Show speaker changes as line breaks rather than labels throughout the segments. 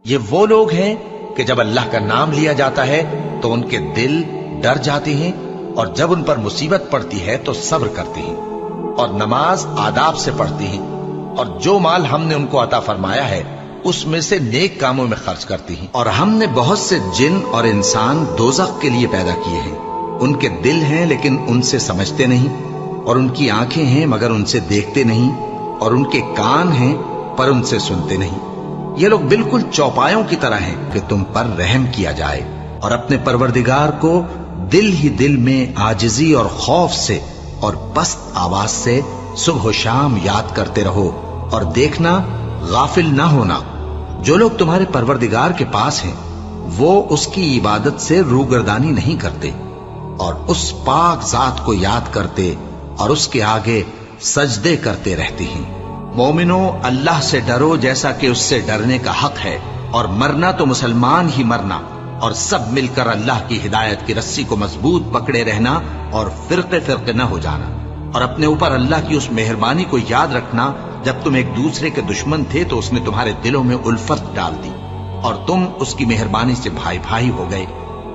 یہ وہ لوگ ہیں کہ جب اللہ کا نام لیا جاتا ہے تو ان کے دل ڈر جاتے ہیں، اور جب ان پر مصیبت پڑتی ہے تو صبر کرتے ہیں، اور نماز آداب سے پڑھتے ہیں، اور جو مال ہم نے ان کو عطا فرمایا ہے اس میں سے نیک کاموں میں خرچ کرتے ہیں۔ اور ہم نے بہت سے جن اور انسان دوزخ کے لیے پیدا کیے ہیں، ان کے دل ہیں لیکن ان سے سمجھتے نہیں، اور ان کی آنکھیں ہیں مگر ان سے دیکھتے نہیں، اور ان کے کان ہیں پر ان سے سنتے نہیں۔ یہ لوگ بالکل چوپایوں کی طرح ہیں کہ تم پر رحم کیا جائے، اور اپنے پروردگار کو دل ہی دل میں عاجزی اور خوف سے اور پست آواز سے صبح و شام یاد کرتے رہو، اور دیکھنا غافل نہ ہونا۔ جو لوگ تمہارے پروردگار کے پاس ہیں وہ اس کی عبادت سے روگردانی نہیں کرتے، اور اس پاک ذات کو یاد کرتے اور اس کے آگے سجدے کرتے رہتے ہیں۔ مومنو، اللہ سے ڈرو جیسا کہ اس سے ڈرنے کا حق ہے، اور مرنا تو مسلمان ہی مرنا، اور سب مل کر اللہ کی ہدایت کی رسی کو مضبوط پکڑے رہنا اور فرقے فرقے نہ ہو جانا، اور اپنے اوپر اللہ کی اس مہربانی کو یاد رکھنا جب تم ایک دوسرے کے دشمن تھے تو اس نے تمہارے دلوں میں الفت ڈال دی، اور تم اس کی مہربانی سے بھائی بھائی ہو گئے،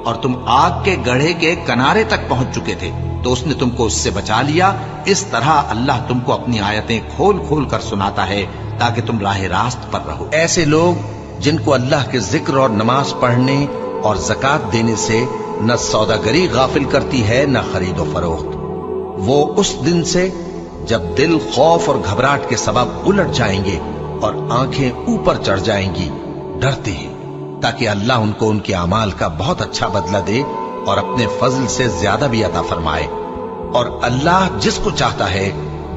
اور تم آگ کے گڑھے کے کنارے تک پہنچ چکے تھے تو اس نے تم کو اس سے بچا لیا۔ اس طرح اللہ تم کو اپنی آیتیں کھول کھول کر سناتا ہے تاکہ تم راہ راست پر رہو۔ ایسے لوگ جن کو اللہ کے ذکر اور نماز پڑھنے اور زکوٰۃ دینے سے نہ سوداگری غافل کرتی ہے نہ خرید و فروخت، وہ اس دن سے جب دل خوف اور گھبراہٹ کے سبب الٹ جائیں گے اور آنکھیں اوپر چڑھ جائیں گی ڈرتے ہیں، تاکہ اللہ ان کو ان کے اعمال کا بہت اچھا بدلہ دے اور اپنے فضل سے زیادہ بھی عطا فرمائے۔ اور اللہ جس کو چاہتا ہے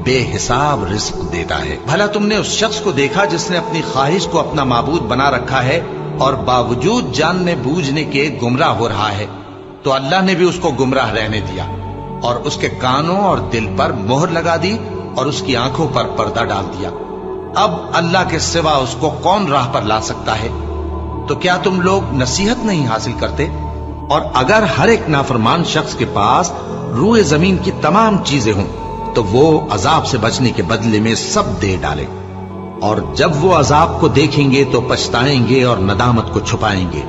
بے حساب رزق دیتا ہے۔ بھلا تم نے اس شخص کو دیکھا جس نے اپنی خواہش کو اپنا معبود بنا رکھا ہے اور باوجود جاننے بوجھنے کے گمراہ ہو رہا ہے؟ تو اللہ نے بھی اس کو گمراہ رہنے دیا، اور اس کے کانوں اور دل پر مہر لگا دی اور اس کی آنکھوں پر پردہ ڈال دیا۔ اب اللہ کے سوا اس کو کون راہ پر لا سکتا ہے؟ تو کیا تم لوگ نصیحت نہیں حاصل کرتے؟ اور اگر ہر ایک نافرمان شخص کے پاس روئے زمین کی تمام چیزیں ہوں تو وہ عذاب سے بچنے کے بدلے میں سب دے ڈالے، اور جب وہ عذاب کو دیکھیں گے تو پچھتائیں گے اور ندامت کو چھپائیں گے،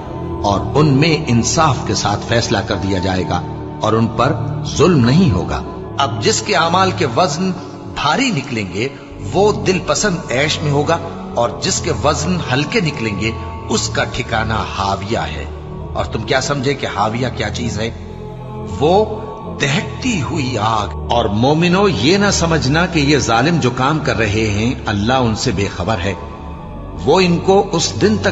اور ان میں انصاف کے ساتھ فیصلہ کر دیا جائے گا اور ان پر ظلم نہیں ہوگا۔ اب جس کے اعمال کے وزن بھاری نکلیں گے وہ دل پسند عیش میں ہوگا، اور جس کے وزن ہلکے نکلیں گے اس کا ٹھکانہ ہاویہ ہے۔ اور تم کیا سمجھے کہ ہاویہ کیا چیز ہے؟ وہ دہکتی ہوئی آگ۔ اور مومنو، یہ نہ سمجھنا کہ یہ ظالم جو کام کر رہے ہیں اللہ ان سے بے خبر ہے، وہ ان کو اس دن تک